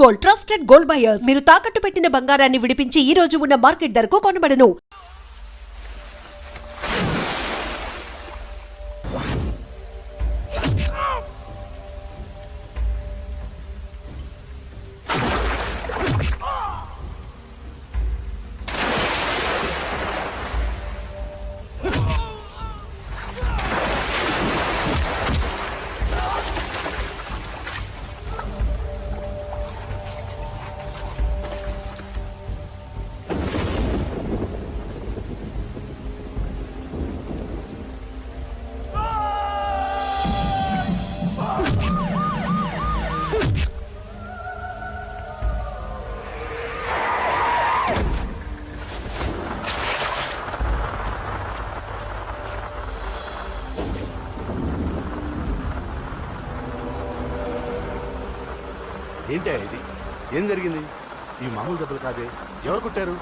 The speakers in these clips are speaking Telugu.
Gold, trusted gold buyers. మీరు తాకట్టు పెట్టిన బంగారాన్ని విడిపించి ఈ రోజు ఉన్న మార్కెట్ ధరకు కొనబడను. ఏంటి ఇది? ఏం జరిగింది? ఈ మామూలు దెబ్బలు కాదే. ఎవరు కొట్టారు?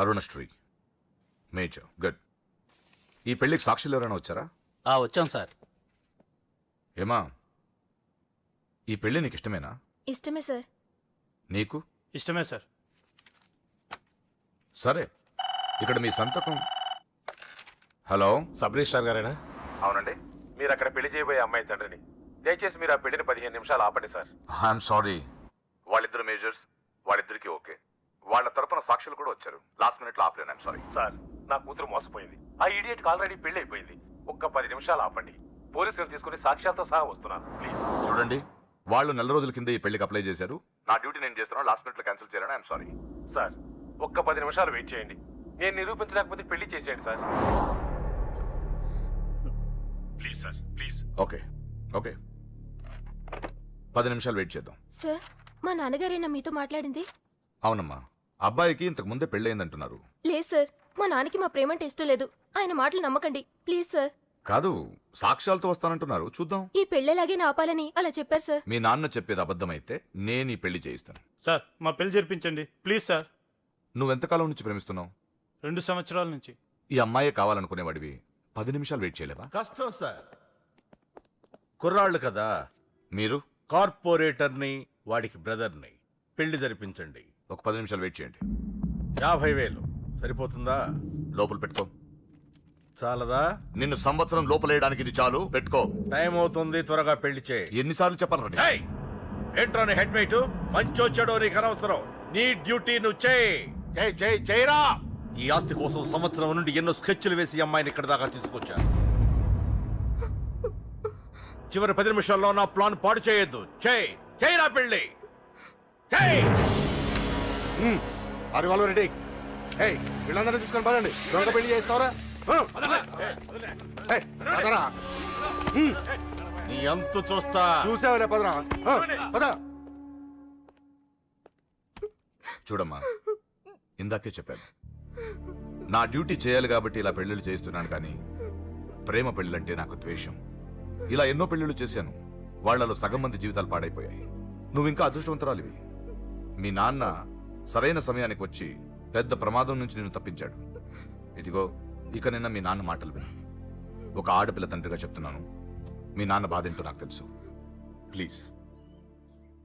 Arunasri major, good. ఈ పెళ్లికి సాక్షులు ఎవరైనా వచ్చారా? వచ్చాం సార్. ఏమా, ఈ పెళ్లి నీకు ఇష్టమేనా? ఇష్టమే సార్. నీకు? ఇష్టమే సార్. సరే, ఇక్కడ మీ సంతకం. హలో, సబ్ రిజిస్ట్రార్ గారేనా? అవునండి. మీరు అక్కడ పెళ్లి చేయబోయే అమ్మాయి తండ్రిని. దయచేసి మీరు ఆ పెళ్లిని 15 నిమిషాలు ఆపండి సార్. I'm sorry. వాళ్ళిద్దరు మేజర్స్, వాళ్ళిద్దరికి ఓకే. వాళ్ళ తరపున సాక్షులు కూడా వచ్చారు. లాస్ట్ మినిట్ లో ఆపలేను. ఐఎమ్ సారీ సార్, నా కూతురు మోసపోయింది. ఆ ఇడియట్ ఆల్రెడీ పెళ్లి అయిపోయింది. ఒక్క 10 నిమిషాలు ఆపండి. పోలీసులు తీసుకుని సాక్ష్యాలతో సహా వస్తున్నాను, ప్లీజ్. చూడండి, వాళ్ళు నెల రోజుల కింద ఈ పెళ్లికి అప్లై చేశారు. నా డ్యూటీ నేను చేస్తున్నాను. లాస్ట్ మినిట్ లో క్యాన్సిల్ చేయాలని ఐఎమ్ సారీ. సార్, ఒక్క 10 నిమిషాలు వెయిట్ చేయండి. నేను నిరూపించలేకపోతే పెళ్లి చేసేయండి sir. Please sir, please. Okay okay, 10 నిమిషాలు వెయిట్ చేద్దాం. సార్, మా నాన్నగారేనా మీతో మాట్లాడింది? అవునమ్మా, అబ్బాయికి ఇంతకు ముందే పెళ్ళయిందంటున్నారు. లేదు సార్, మా నాన్నకి మా ప్రేమంటే ఇష్టం లేదు. ఆయన మాటలు నమ్మకండి ప్లీజ్ సార్. కాదు, సాక్ష్యాలతో వస్తానంటున్నారు. చూద్దాం. ఈ పెళ్ళేలాగే ఆపాలని అలా చెప్పారు సార్. మీ నాన్న చెప్పేది అబద్ధమైతే నేను ఈ పెళ్లి చేయిస్తాను. సార్, మా పెళ్లి జరిపించండి ప్లీజ్ సార్. నువ్వెంతకాలం నుంచి ప్రేమిస్తున్నావు? 2 సంవత్సరాల నుంచి. ఈ అమ్మాయే కావాలనుకునేవాడివి 10 నిమిషాలు వెయిట్ చేయలేవా? కష్టం సార్. కుర్రాళ్ళు కదా. మీరు? కార్పొరేటర్ని, వాడికి బ్రదర్ని. పెళ్లి జరిపించండి. ఒక 10 నిమిషాలు వెయిట్ చేయండి. 50,000 సరిపోతుందా? లోపల పెట్టుకో. చాలదా? నిన్ను సంవత్సరం లోపలేయడానికి ఇది చాలు. పెట్టుకో. టైం అవుతుంది, త్వరగా పెళ్లి చేయి. ఎన్నిసార్లు చెప్పాలండి? ఏయ్! ఏంట్రా నీ హెడ్ వెయిట్? మంచో చెడో నీకు అనవసరం. నీ డ్యూటీ నువ్వు చేయి. చేయరా. ఈ ఆస్తి కోసం సంవత్సరం నుండి ఎన్నో స్కెచ్లు వేసి ఈ అమ్మాయిని ఇక్కడ దాకా తీసుకొచ్చాను. చివరి 10 నిమిషాల్లో నా ప్లాన్ పాడు చేయొద్దు. చేయరా పెళ్లి. ఆరు వాళ్ళు రెడీ. వీళ్ళందరూ తీసుకొని పదండి. త్వరగా పెళ్లి చేస్తావరా? నీ అంతు చూస్తా. చూసావులే, పదరా. పద. చూడమ్మా, ఇందాకే చెప్పాను, నా డ్యూటీ చేయాలి కాబట్టి ఇలా పెళ్లిళ్ళు చేస్తున్నాను. కానీ ప్రేమ పెళ్ళంటే నాకు ద్వేషం. ఇలా ఎన్నో పెళ్లిళ్ళు చేశాను. వాళ్లలో సగం మంది జీవితాలు పాడైపోయాయి. నువ్వు ఇంకా అదృష్టవంతురాలివి. మీ నాన్న సరైన సమయానికి వచ్చి పెద్ద ప్రమాదం నుంచి నిన్ను తప్పించాడు. ఇదిగో, ఇక నిన్న మీ నాన్న మాటలు విను. ఒక ఆడపిల్ల తండ్రిగా చెప్తున్నాను. మీ నాన్న బాధ ఏంటో నాకు తెలుసు. ప్లీజ్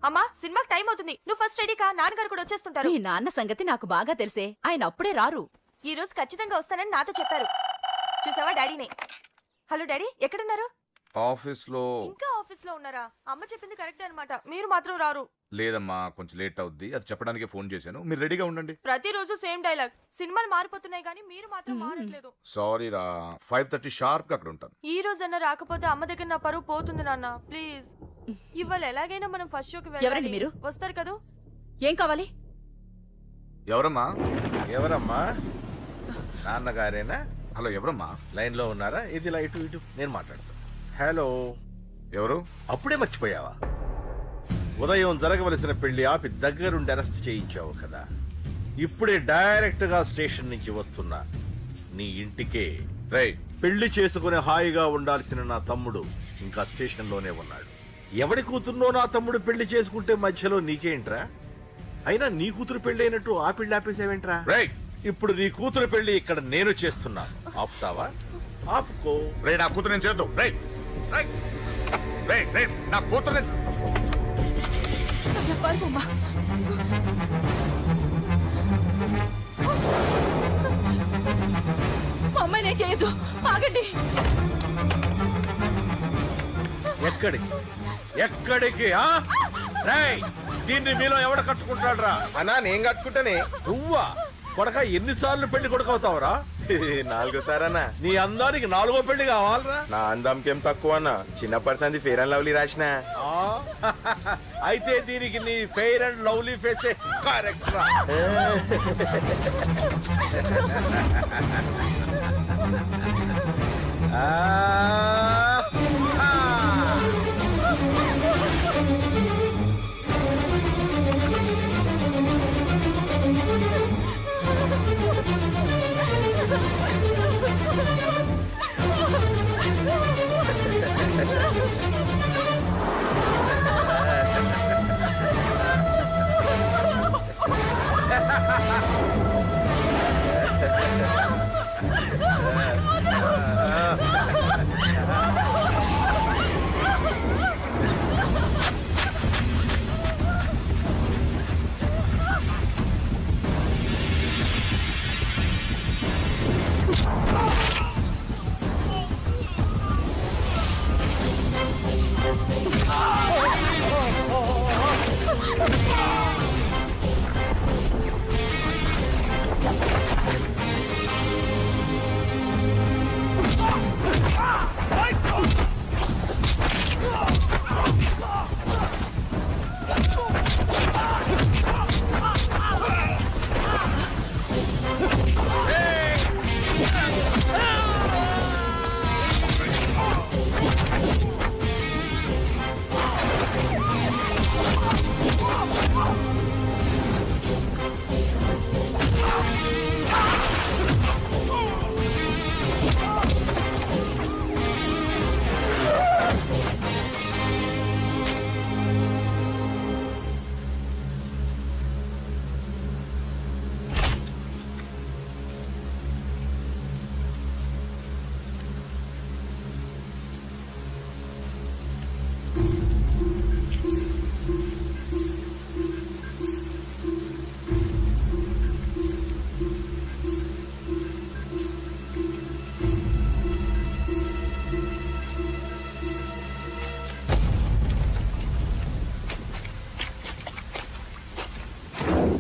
అమ్మా సినిమాకి టైం అవుతుంది, నువ్వు ఫస్ట్ రెడీ కా, నాన్నగారు కూడా వచ్చేస్తుంటారు. మీ నాన్న సంగతి నాకు బాగా తెలిసే, ఆయన అప్పుడే రారు. ఈ రోజు ఖచ్చితంగా వస్తానని నాతో చెప్పారు. చూసావా డాడీనే. హలో డాడీ, ఎక్కడున్నారు? ఆఫీస్ లో ఇంకా ఆఫీస్ లో ఉన్నారా? అమ్మ చెప్పింది కరెక్ట్ అన్నమాట, మీరు మాత్రం రారు. లేదమ్మా, కొంచెం లేట్ అవుద్ది. అది చెప్పడానికి ఫోన్ చేశాను. మీరు రెడీగా ఉండండి. ప్రతిరోజు సేమ్ డైలాగ్. సినిమాలు మారిపోతున్నాయి కానీ మీరు మాత్రం మారట్లేదు. సారీ రా, 5:30 షార్ప్ గా అక్కడ ఉంటాను. ఈ రోజన్నా రాకపోతే అమ్మ దగ్గర నా పరువు పోతుంది నాన్న, ప్లీజ్. ఇవాళ ఎలాగైనా మనం ఫస్ట్ షోకి ఎవరండి వెళ్ళాలి. మీరు? వస్తారు కదా? ఏం కావాలి? ఎవరమ్మా? ఎవరమ్మా? నాన్నగారేనా? హలో, ఎవరమ్మా? లైన్ లో ఉన్నారా? ఇది లైట్ ఇటు, నేను మాట్లాడతాను. హలో, ఎవరు? అప్పుడే మర్చిపోయావా? ఉదయం జరగవలసిన పెళ్లి ఆపి దగ్గరుండి అరెస్ట్ చేయించావు కదా. ఇప్పుడే డైరెక్ట్ గా స్టేషన్ నుంచి వస్తున్నా నీ ఇంటికే. రైట్. పెళ్లి చేసుకుని హాయిగా ఉండాల్సిన నా తమ్ముడు ఇంకా స్టేషన్ లోనే ఉన్నాడు. ఎవడి కూతుర్నో నా తమ్ముడు పెళ్లి చేసుకుంటే మధ్యలో నీకేంట్రా? అయినా నీ కూతురు పెళ్లి అయినట్టు ఆ పెళ్లి ఆపేసావేంట్రా? రైట్. ఇప్పుడు నీ కూతురు పెళ్లి ఇక్కడ నేను చేస్తున్నాను. ఆపుతావా? ఆపుకో. రైట్, నా కూతురు నేను చేద్దాం. రైట్ రైట్ రైట్ రైట్, నా కూతురు మా అమ్మాయినే చేయొద్దు, ఆగండి. ఎక్కడికి ఎక్కడికి? ఆ? రేయ్, దీన్ని మీలో ఎవడ కట్టుకుంటాడు రా? అన్నా నేను కట్టుకుంటానే. నువ్వా? కొడక ఎన్నిసార్లు పెళ్లి కొడుకవుతావురా? 4 సారన్నా. నీ అందానికి 4వ పెళ్లి కావాలరా? నా అందంకేం తక్కువ అన్న, చిన్నప్పటి సంది ఫేర్ అండ్ లవ్లీ రాసిన. ఆ? అయితే దీనికి నీ ఫెయిర్ అండ్ లవ్లీ ఫేసే కరెక్ట్ రా.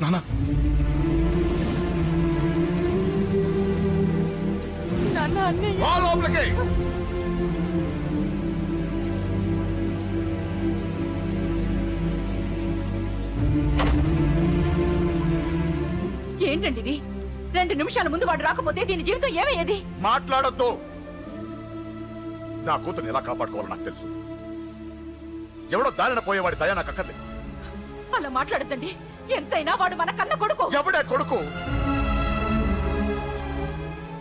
నాన్న, రా లోపలికి. ఏంటండి ఇది? 2 నిమిషాల ముందు వాడు రాకపోతే దీని జీవితం ఏమయ్యేది? మాట్లాడొద్దు. నా కూతుర్ని ఎలా కాపాడుకోవాలో నాకు తెలుసు. ఎవడో దారిన పోయేవాడి దయ నాకు అక్కర్లేదు. అలా మాట్లాడద్దండి. ఎంతైనా వాడు మన కన్న కొడుకు. ఎవడే కొడుకు?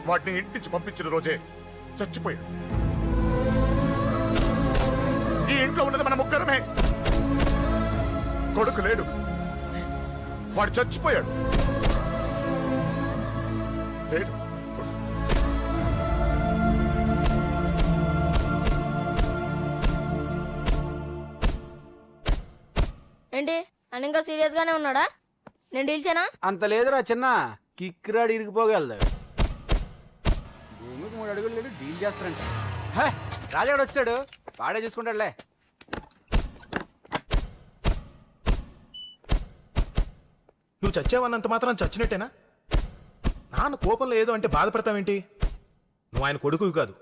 వాటిని ఇంటి నుంచి పంపించిన రోజే చచ్చిపోయాడు. ఈ ఇంట్లో ఉన్నది మన ముగ్గురమే. కొడుకు లేడు, వాడు చచ్చిపోయాడు. లేడు. ఏంటి అని ఇంకా సీరియస్ గానే ఉన్నాడా? నేను డీల్ చేయనా? అంత లేదురా చిన్న కిక్రాడు ఇరిగిపోగలదు. భూమికి 3 అడుగులు లేడు డీల్ చేస్తారంట. హే, రాజాడు వచ్చాడు, వాడే చూసుకుంటాడులే. నువ్వు చచ్చావన్నంత మాత్రం చచ్చినట్టేనా? నాన్న కోపంలో ఏదో అంటే బాధపడతావేంటి? నువ్వు ఆయన కొడుకువి కాదు,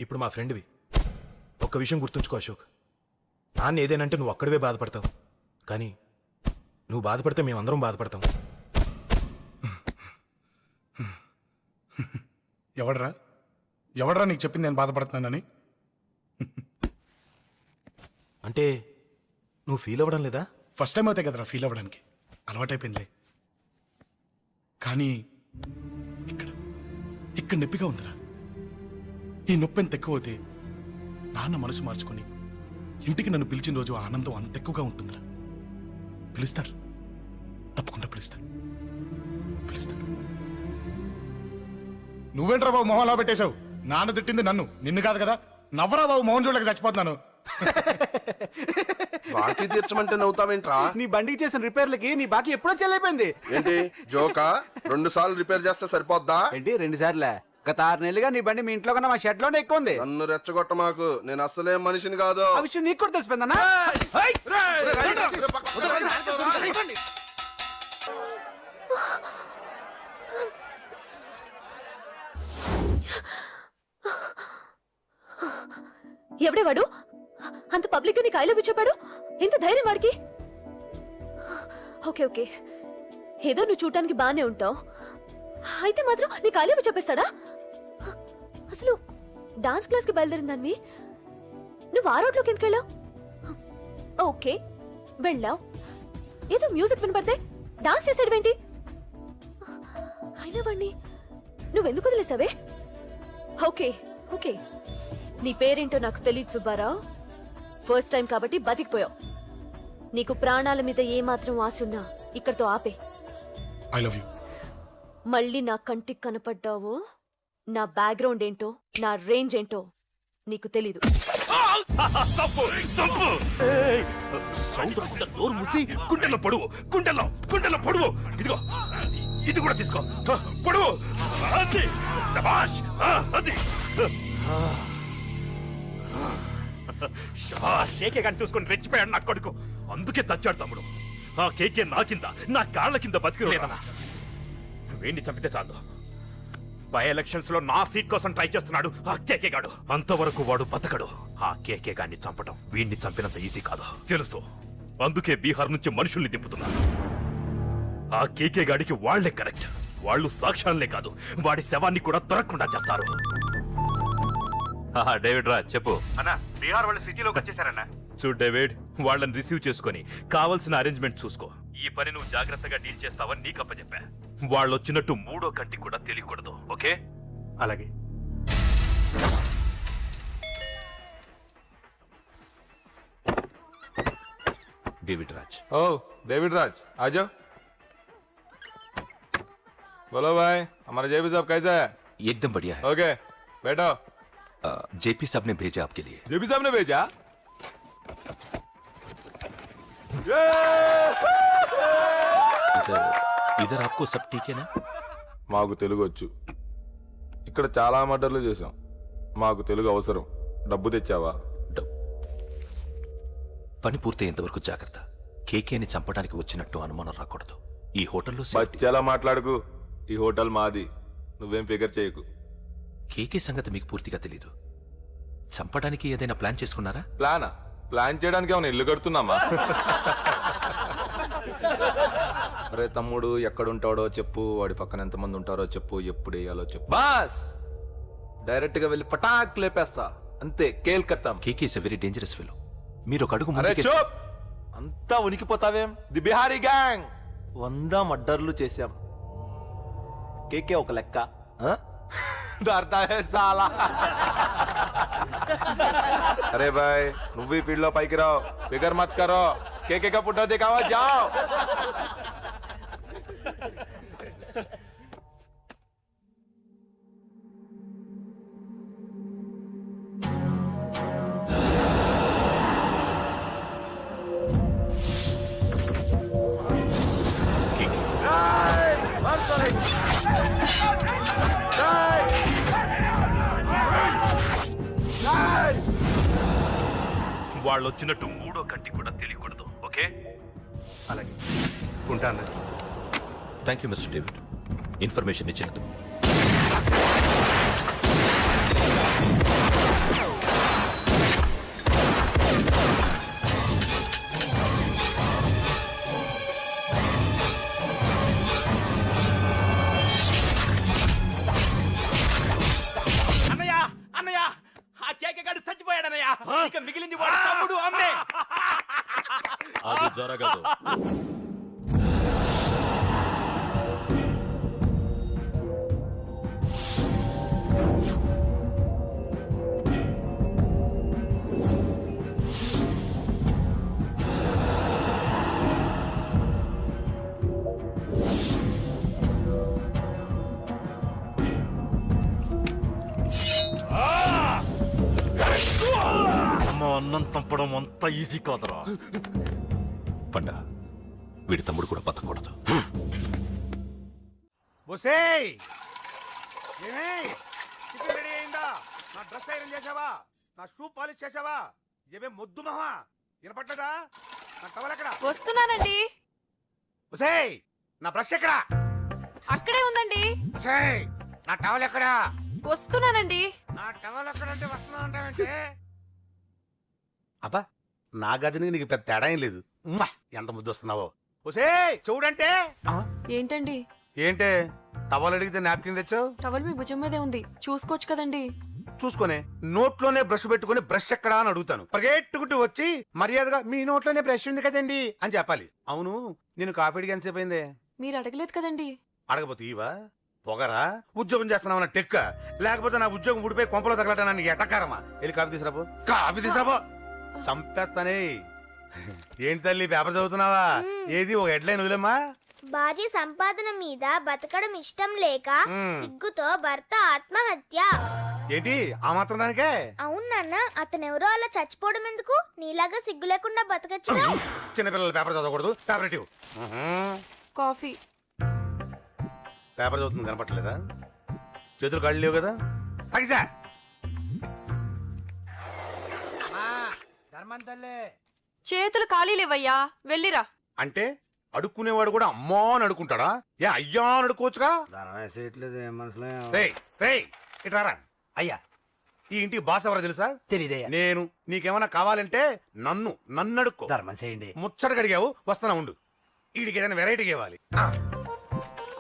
ఇప్పుడు మా ఫ్రెండ్వి. ఒక్క విషయం గుర్తుంచుకో అశోక్, నాన్న ఏదేనంటే నువ్వు అక్కడివే బాధపడతావు, కానీ నువ్వు బాధపడితే మేమందరం బాధపడతాం. ఎవడరా నీకు చెప్పింది నేను బాధపడుతున్నానని? అంటే నువ్వు ఫీల్ అవ్వడం లేదా? ఫస్ట్ టైం అవుతాయి కదరా ఫీల్ అవ్వడానికి, అలవాటైపోయిందిలే. కానీ ఇక్కడ నొప్పిగా ఉందిరా. ఈ నొప్పి ఎంత ఎక్కువ అవుతే నాన్న మనసు మార్చుకుని ఇంటికి నన్ను పిలిచిన రోజు ఆ ఆనందం అంత ఎక్కువగా ఉంటుందిరా. పిలుస్తాడు, తప్పకుండా పిలుస్తాడు. నువ్వేంట్రా బాబు మొహం అలా పెట్టేశావు? నాన్న తిట్టింది నన్ను, నిన్ను కాదు కదా. నవ్వరా బాబు, మోహన్ చూడలేక చచ్చిపోతున్నాను. బాకీ తీర్చమంటే నవ్వుతావేంట్రా? నీ బండికి చేసిన రిపేర్లకి నీ బాకీ ఎప్పుడో చెల్లైపోయింది. ఏంటి జోకా? 2 సార్లు రిపేర్ చేస్తే సరిపోద్దా? ఏంటి 2 సార్లే? గత 6 నెలలుగా నీ బండి మీ ఇంట్లో కన్నా మా షెడ్ లోనే ఎక్కువ ఉంది. నన్ను రెచ్చగొట్ట మాకు, నేను అసలే మనిషిని కాదు. ఆ విషయం నీకు కూడా తెలిసిపోయిందన్నా? ఎవడే వాడు? అంత పబ్లిక్ నీకు ఐ లవ్ యు చెప్పాడు? ఎంత ధైర్యం వాడికి? ఓకే ఓకే, ఏదో నువ్వు చూడటానికి బానే ఉంటావు, అయితే మాత్రం నీకు ఐ లవ్ యు చెప్పేస్తాడా? అసలు డాన్స్ క్లాస్కి బయలుదేరిందాన్ని నువ్వు ఆ రోడ్లోకి ఎందుకు వెళ్ళావు? ఓకే వెళ్ళావు, ఏదో మ్యూజిక్ వినపడితే డాన్స్ చేసాడువేంటి? అయినా వాడిని నువ్వెందుకు వదిలేసావే? ఓకే ఓకే, నీ పేరేంటో నాకు తెలియదు సుబ్బారావు. ఫస్ట్ టైం కాబట్టి బతికిపోయావు. నీకు ప్రాణాల మీద ఏమాత్రం ఆశ ఉన్నా ఇక్కడితో ఆపే. I love you. మళ్ళీ నా కంటికి కనపడ్డావో నా బ్యాక్గ్రౌండ్ ఏంటో నా రేంజ్ ఏంటో నీకు తెలీదు. నోరు మూసి గుండెల్లో పొడువు. ఇదిగో ఇది కూడా తీసుకో, పొడువు. అది శభాష్, అది కేకే కానీ చూసుకొని రెచ్చిపోయాడు నా కొడుకు, అందుకే చచ్చాడు తమ్ముడు. ఆ కేకే నా కింద, నా కాళ్ళ కింద బతికి లేదన్నా. వేణ్ణి చంపితే చాలు. బై ఎలక్షన్స్ లో నా సీట్ కోసం ట్రై చేస్తున్నాడు ఆ కేకే గాడు. అంతవరకు వాడు బతకడు. ఆ కేకే గాన్ని చంపడం వీణ్ణి చంపినంత ఈజీ కాదు తెలుసు. అందుకే బీహార్ నుంచి మనుషుల్ని దింపుతున్నారు. ఆ కేకే గాడికి వాళ్లే కరెక్ట్. వాళ్ళు సాక్ష్యాలనే కాదు, వాడి శవాన్ని కూడా దొరకకుండా చేస్తారు. డేవిడ్ రా చెప్పు. అన్నా బీహార్ వాళ్ళు సిటీలోకి వచ్చేసారన్నా. చూడు డేవిడ్, వాళ్ళని రిసీవ్ చేసుకొని కావాల్సిన అరేంజ్మెంట్ చూసుకో. ఈ పని నువ్వు జాగ్రత్తగా డీల్ చేస్తావని నీకు అప్పచెప్పా. వాళ్ళు వచ్చినట్టు 3వ కంటికి కూడా తెలియకూడదు, ఓకే? అలాగే. डेविड राज। ओ डेविड राज, आ जाओ। बोलो भाई, हमारा जेपी साहब कैसा है? एकदम बढ़िया है। ओके बैठो। जेपी साहब ने भेजा आपके लिए। जेपी साहब ने भेजा? इधर आपको सब ठीक है ना? మాకు తెలుగు వచ్చు. ఇక్కడ చాలా మర్డర్లు చేశాం. మాకు తెలుగు అవసరం. డబ్బు తెచ్చావా? పని పూర్తయ్యేంత వరకు జాగ్రత్త. కేకేని చంపడానికి వచ్చినట్టు అనుమానం రాకూడదు. ఈ హోటల్లో బచ్చాలా మాట్లాడుకు. ఈ హోటల్ మాది, నువ్వేం ఫిగర్ చేయకు. కేకే సంగతి మీకు పూర్తిగా తెలీదు. చంపడానికి ఏదైనా ప్లాన్ చేసుకున్నారా? ప్లానా? ప్లాన్ చేయడానికి ఏమైనా ఇల్లు కడుతున్నామా? అరే తమ్ముడు, ఎక్కడుంటాడో చెప్పు, వాడి పక్కన ఎంతమంది ఉంటారో చెప్పు, ఎప్పుడు వేయాలో చెప్పు. బాస్ డైరెక్ట్ గా వెళ్ళి పటాక్ లేపేస్తా, అంతే. కేల్కత్తా. KK is a very dangerous fellow. మీరు ఒక అడుగు అరే చూప్, అంతా ఉనికిపోతావేం? ది బిహారీ గ్యాంగ్ 100 మర్డర్లు చేశాం. కేకే ఒక లెక్క. డర్తా హై సాలా. అరే భాయ్, నువ్వు ఈ ఫీల్డ్ లో పైకి రావు. ఫిగర్ మత్ కరో. కేకే కా ఫోటో దిखाओ, जाओ. వాళ్ళు వచ్చినట్టు మూడో కంటి కూడా తెలియకూడదు. ఓకే? అలాగే ఉంటాను. Thank you mister David, information ఇచ్చినందుకు. అన్నయ్య అన్నయ్య ఆ కేక గాడు చచ్చిపోయాడన్నయ్య. ఇక మిగిలింది వాడు తమ్ముడు అమ్మే. అది జరగదు. అమ్మ అన్నం చంపడం అంత ఈజీ కాదురా. పండ, వీడి తమ్ముడు కూడా బతకూడదు. బొసేయ్ ఏమే చికెన్ రెడీ అయిందా? నా డ్రెస్ ఐరన్ చేసావా? నా షూ పాలిష్ చేసావా? ఏమే మొద్దు మహా వినపడ్డదా? నా టవల్ ఎక్కడ? వస్తున్నానండి. బొసేయ్ నా బ్రష్ ఎక్కడ? అక్కడే ఉందండి. బొసేయ్ నా టవల్ ఎక్కడ? వస్తున్నానండి. నా టవల్ ఎక్కడంటే వస్తున్నా అంటావంటే? అబ్బా నా గదిని నీకు పెద్ద తేడా ఏం లేదు. ఉమ్మా, ఎంత ముద్దు వస్తున్నావో. బొసేయ్ చూడంటే. ఏంటండి? ఏంటే టవల్ అడిగితే నాప్కిన్ తెచ్చావు? టవల్ మీ భుజం మీదే ఉంది, చూసుకోవచ్చు కదండి. చూసుకొని నోట్లోనే బ్రష్ పెట్టుకుని బ్రష్ ఎక్కడా అని అడుగుతాను. పరిగెట్టుకుంటూ వచ్చి మర్యాదగా మీ నోట్లోనే బ్రష్ ఉంది కదండి అని చెప్పాలి. అవును నేను కాఫీ అడిగి ఎంతసేపు అయిందే? మీరు అడగలేదు కదండి. అడగపోతే ఇవా పొగరా? ఉద్యోగం చేస్తున్నావు టెక్క, లేకపోతే నా ఉద్యోగం ఊడిపోయి కొంపలో తగలటా నీకు ఎటకారమా? వెళ్ళి కాఫీ తీసుకురాబో. కాఫీ తీసుకురాబో. చంపేస్తానే. ఏంటి తల్లి పేపర్ చదువుతున్నావా? ఏది ఒక హెడ్లైన్ వదిలేమ్మా. భార్య సంపాదన మీద బతకడం ఇష్టం లేక సిగ్గుతో భర్త ఆత్మహత్య. ఏంటి ఆ మాత్రం దానికే? అవునన్న, అతనెవరో అలా చచ్చిపోవడం ఎందుకు? నీలాగా సిగ్గు లేకుండా బతకచ్చు. చిన్నపిల్లలు పేపర్ చదవకూడదు. పేపర్ ఇవ్వు. కాఫీ. పేపర్ చదువుతుంది కనపట్లేదా? చేతులు కాళ్ళు లేవు కదా? తగ్గిసా చేతులు ఖాళీ లేవయ్యా, వెళ్ళిరా. అంటే అడుక్కునేవాడు కూడా అమ్మా అని అడుకుంటాడా? ఏ అయ్యా అని అడుకోవచ్చుగా? ఇటారా అయ్యా. ఈ ఇంటికి బాస్ ఎవరో తెలుసా? తెలీదయ్యా. నేను. నీకేమైనా కావాలంటే నన్ను అడుక్కో. ధర్మం చేయండి. ముచ్చట కడిగావు, వస్తున్నా ఉండు. వీడికి ఏదైనా వెరైటీగా ఇవ్వాలి.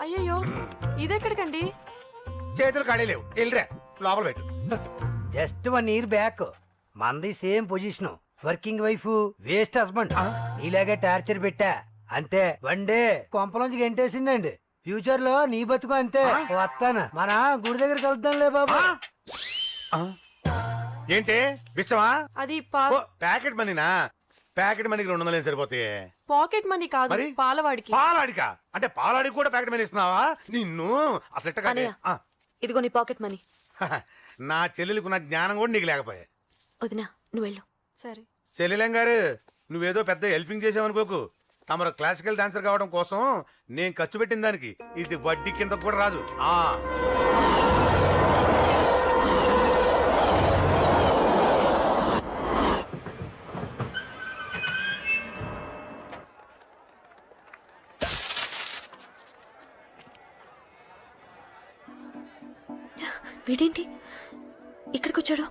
అయ్యయ్యో, ఇదెక్కడికండి? చేతులు ఖాళీ లేవు, వెళ్ళిరా లోపల పెట్టు. జస్ట్ 1 year బ్యాక్ మంది same position. Working wife, waste husband. నీలాగే టార్చర్ పెట్టా అంతే. 1 day కొంపలోంచి గంటేసిందండి. ఫ్యూచర్ లో నీ బతుకు అంతే. వస్తాను, మన గుడి దగ్గర కలుద్దాంలే బాబా. ఏంటి విషమా? అది ప్యాకెట్ మనీనా? ప్యాకెట్ మనీకి 200 సరిపోతాయి. పాకెట్ మనీ కాదు, మరి? పాలవాడికి. పాలాడికా? అంటే పాలాడికి కూడా ప్యాకెట్ మనీ ఇస్తున్నావా? నిన్ను అసలు ఎట్ట కాదే. ఇదిగో నీ పాకెట్ మనీ. నా చెల్లెలకు నా జ్ఞానం కూడా నీకు లేకపోయా. వదినా నువ్వు వెళ్ళు. సరే. చెల్లెలం గారు నువ్వేదో పెద్ద హెల్పింగ్ చేసావనుకోకు. తమరు క్లాసికల్ డాన్సర్ కావడం కోసం నేను ఖర్చు పెట్టిన దానికి ఇది వడ్డీ కింద కూడా రాదు. వీడేంటి ఇక్కడికి వచ్చాడు?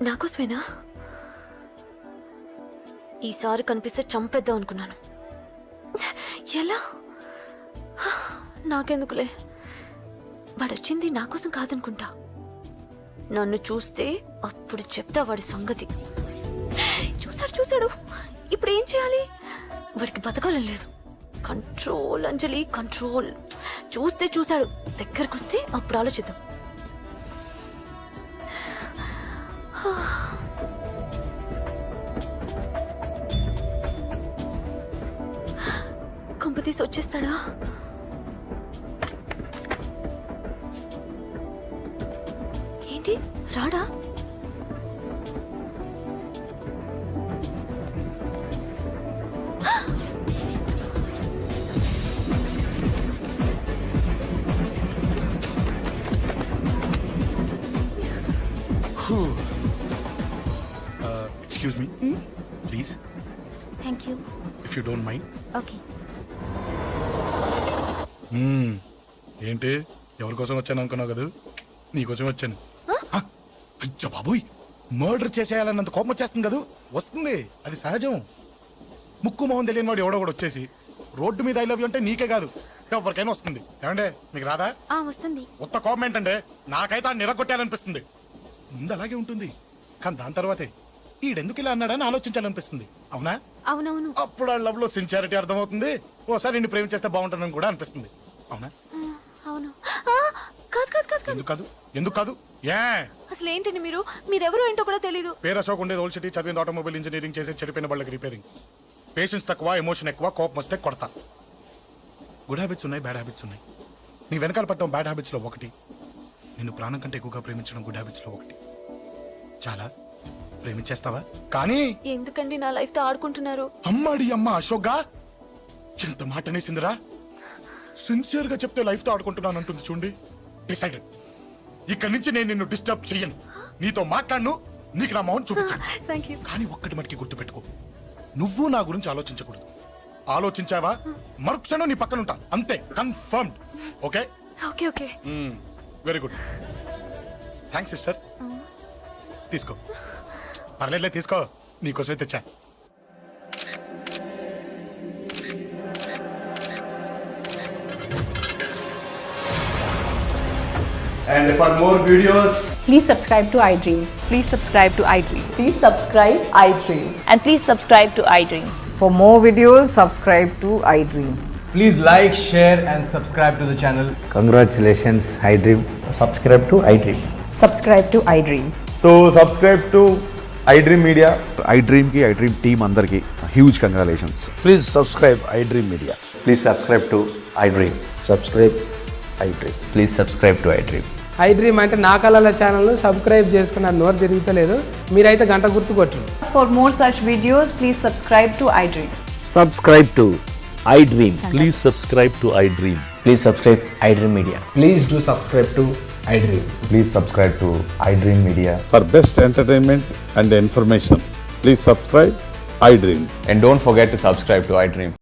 నాకోసమేనా? ఈసారి కనిపిస్తే చంపేద్దాం అనుకున్నాను. ఎలా? నాకెందుకులే, వాడొచ్చింది నా కోసం కాదనుకుంటా. నన్ను చూస్తే అప్పుడు చెప్తా వాడి సంగతి. చూశాడు. ఇప్పుడు ఏం చేయాలి? వాడికి బతకాలని లేదు. కంట్రోల్ అంజలి, కంట్రోల్. చూశాడు, దగ్గరకు వస్తే అప్పుడు ఆలోచిద్దాం. కంపతీసి వచ్చేస్తాడా? ఏంటి రాడా? Excuse me please thank you if you don't mind. Okay ఏంటి ఎవరి కోసం వచ్చాను అనుకున్నావు కదా, నీకోసం వచ్చాను. అయ్యో బాబోయ్, మర్డర్ చేసేయాలన్నంత కోపం వచ్చేస్తుంది కదా. వస్తుంది, అది సహజం. ముక్కు మొహం తెలియని వాడు ఎవడో కూడా వచ్చేసి రోడ్డు మీద ఐ లవ్ యూ అంటే నీకే కాదు ఎవరికైనా వస్తుంది. ఏమంటే మీకు రాదా? వస్తుంది. ఉత్త కోపం ఏంటంటే నాకైతే ఆ నిరగొట్టాలనిపిస్తుంది. ముందు అలాగే ఉంటుంది, కానీ దాని తర్వాతే ఈడెందుకు ఇలా అన్నాడని ఆలోచించాలనిపిస్తుంది. అవునా? అవునవును. అప్పుడు ఆ లవ్ లో సిన్సియారిటీ అర్థమవుతుంది. ఓసారి నిన్ను ప్రేమించేస్తే బాగుంటుందని కూడా అనిపిస్తుంది. అవునా? అవును. కాదు కాదు కాదు కాదు. ఎందుకు కాదు? ఎందుకు కాదు? ఏ అసలు ఏంటండి మీరెవరు ఏంటో కూడా తెలీదు. పేరు అశోక్, ఉండేది ఓల్డ్ సిటీ, చదివింది ఆటోమొబైల్ ఇంజనీరింగ్, చేసే చెడిపోయిన వాళ్ళకి రిపేరింగ్. పేషెన్స్ తక్కువ, ఎమోషన్ ఎక్కువ, కోపం వస్తే కొడతా. గుడ్ హ్యాబిట్స్ ఉన్నాయి, బ్యాడ్ హ్యాబిట్స్ ఉన్నాయి. నీ వెనకాల పట్టడం బ్యాడ్ హ్యాబిట్స్ లో ఒకటి, నిన్ను ప్రాణం కంటే ఎక్కువగా ప్రేమించడం గుడ్ హ్యాబిట్స్ లో ఒకటి. చాలా ప్రేమించేస్తావా? కానీ ఎందుకండి నా లైఫ్ తో ఆడుకుంటున్నారు? అమ్మాడి అమ్మ అశోక్గా ఎంత మాట అనేసిందిరా. సిన్సియర్ గా చెప్తే లైఫ్ తో ఆడుకుంటున్నాను అంటుంది చూడండి. డిసైడెడ్, ఇక్కడి నుంచి నేను నిన్ను డిస్టర్బ్ చెయ్యను, నీతో మాట్లాడను, నీకు నా మౌన్ చూపించాను. Thank you. కానీ ఒక్కటి మటుకి గుర్తుపెట్టుకో, నువ్వు నా గురించి ఆలోచించకూడదు. ఆలోచించావా మరుక్షణం నీ పక్కన ఉంటా, అంతే, confirmed. Okay okay okay. Very good. Thanks sister. తీసుకో, పర్లేదులే, తీసుకో, నీకోసమే తెచ్చా. And for more videos, Please subscribe to iDream. Please subscribe to iDream. Please subscribe iDream. And please subscribe to iDream. For more videos, subscribe to iDream. Please like, share and subscribe to the channel. Congratulations iDream. Subscribe to iDream. Subscribe to iDream. so subscribe to iDream Media. iDream కి iDream టీమ్ అందరికి huge congratulations. Please subscribe iDream media. Please subscribe to iDream. Subscribe iDream. Please subscribe to iDream. iDream అంటే నా కళల ఛానల్ సబ్స్క్రైబ్ చేసుకున్న నోరు తిరుగుతలేదు, మీరైతే గంట గుర్తు కొట్టండి. For more such videos, please subscribe to iDream. Subscribe to iDream. Please subscribe to iDream. Please subscribe iDream Media. Please do subscribe to iDream. Please subscribe to iDream media. For best entertainment and information, please subscribe iDream. And don't forget to subscribe to iDream.